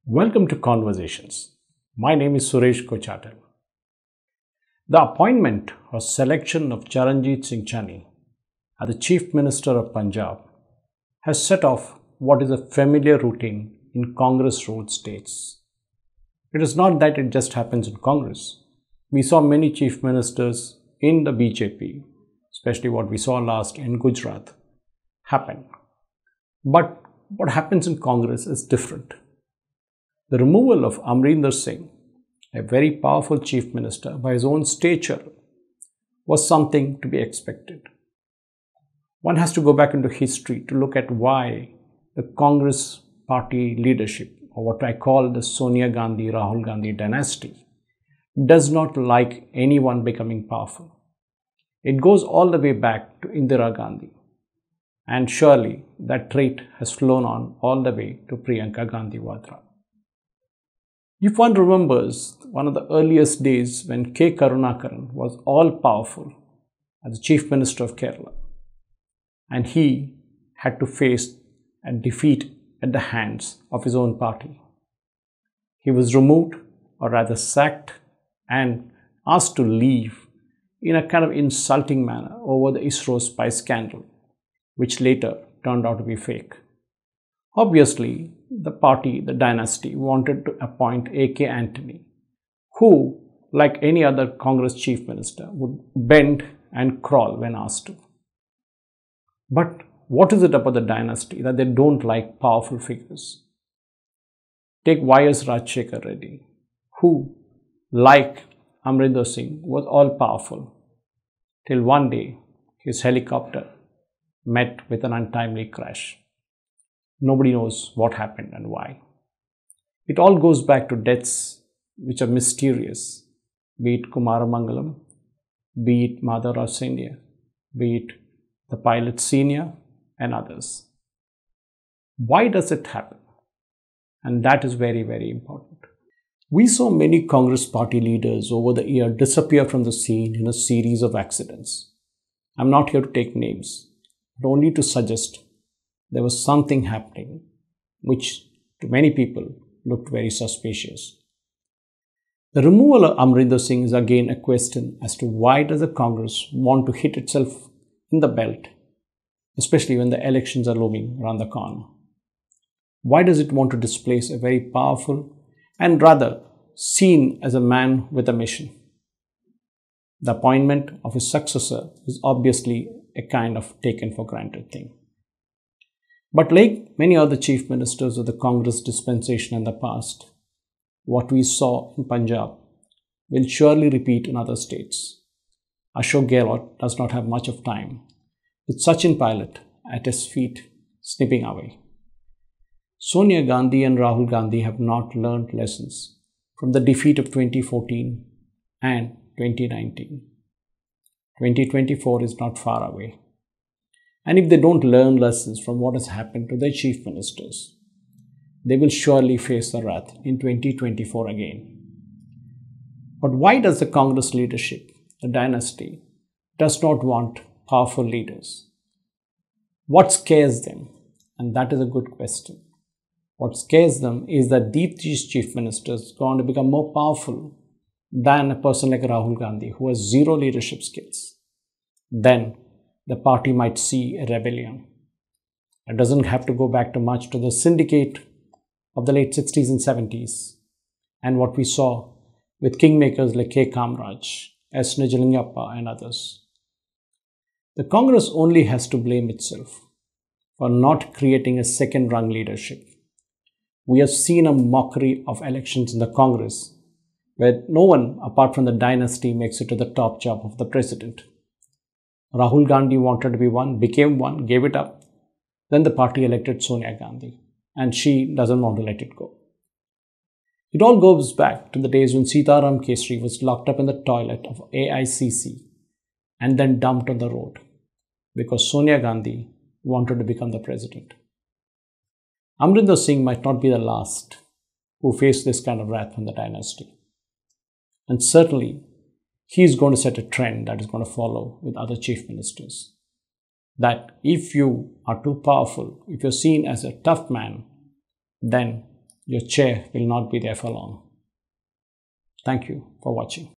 Welcome to Conversations. My name is Suresh Kochatar. The appointment or selection of Charanjit Singh Chani as the Chief Minister of Punjab has set off what is a familiar routine in Congress-ruled states. It is not that it just happens in Congress. We saw many Chief Ministers in the BJP, especially what we saw last in Gujarat, happen. But what happens in Congress is different. The removal of Amrinder Singh, a very powerful chief minister by his own stature, was something to be expected. One has to go back into history to look at why the Congress party leadership, or what I call the Sonia Gandhi, Rahul Gandhi dynasty, does not like anyone becoming powerful. It goes all the way back to Indira Gandhi. And surely that trait has flown on all the way to Priyanka Gandhi Vadra. If one remembers one of the earliest days when K. Karunakaran was all-powerful as the Chief Minister of Kerala, and he had to face a defeat at the hands of his own party. He was removed, or rather sacked, and asked to leave in a kind of insulting manner over the ISRO spy scandal, which later turned out to be fake. Obviously, the party, the dynasty, wanted to appoint A.K. Antony, who, like any other Congress chief minister, would bend and crawl when asked to. But what is it about the dynasty that they don't like powerful figures? Take Y.S. Rajshekar Reddy, who, like Amrinder Singh, was all-powerful, till one day his helicopter met with an untimely crash. Nobody knows what happened and why. It all goes back to deaths which are mysterious, be it Kumaramangalam, be it Madhavrao Senior, be it the pilot senior and others. Why does it happen? And that is very, very important. We saw many Congress party leaders over the year disappear from the scene in a series of accidents. I'm not here to take names, but only to suggest there was something happening which to many people looked very suspicious. The removal of Amrinder Singh is again a question as to why does the Congress want to hit itself in the belt, especially when the elections are looming around the corner. Why does it want to displace a very powerful and rather seen as a man with a mission? The appointment of his successor is obviously a kind of taken for granted thing. But like many other chief ministers of the Congress dispensation in the past, what we saw in Punjab will surely repeat in other states. Ashok Gehlot does not have much of time, with Sachin Pilot at his feet snipping away. Sonia Gandhi and Rahul Gandhi have not learned lessons from the defeat of 2014 and 2019. 2024 is not far away. And if they don't learn lessons from what has happened to their chief ministers, they will surely face the wrath in 2024 again. But why does the Congress leadership, the dynasty, does not want powerful leaders? What scares them? And that is a good question. What scares them is that these chief ministers are going to become more powerful than a person like Rahul Gandhi, who has zero leadership skills. Then the party might see a rebellion. It doesn't have to go back too much to the syndicate of the late 60s and 70s and what we saw with kingmakers like K. Kamraj, S. Nijalingappa and others. The Congress only has to blame itself for not creating a second-rung leadership. We have seen a mockery of elections in the Congress where no one apart from the dynasty makes it to the top job of the president. Rahul Gandhi wanted to be one, became one, gave it up. Then the party elected Sonia Gandhi, and she doesn't want to let it go. It all goes back to the days when Sitaram Kesri was locked up in the toilet of AICC and then dumped on the road because Sonia Gandhi wanted to become the president. Amrinder Singh might not be the last who faced this kind of wrath from the dynasty. And certainly, he is going to set a trend that is going to follow with other chief ministers. That if you are too powerful, if you're seen as a tough man, then your chair will not be there for long. Thank you for watching.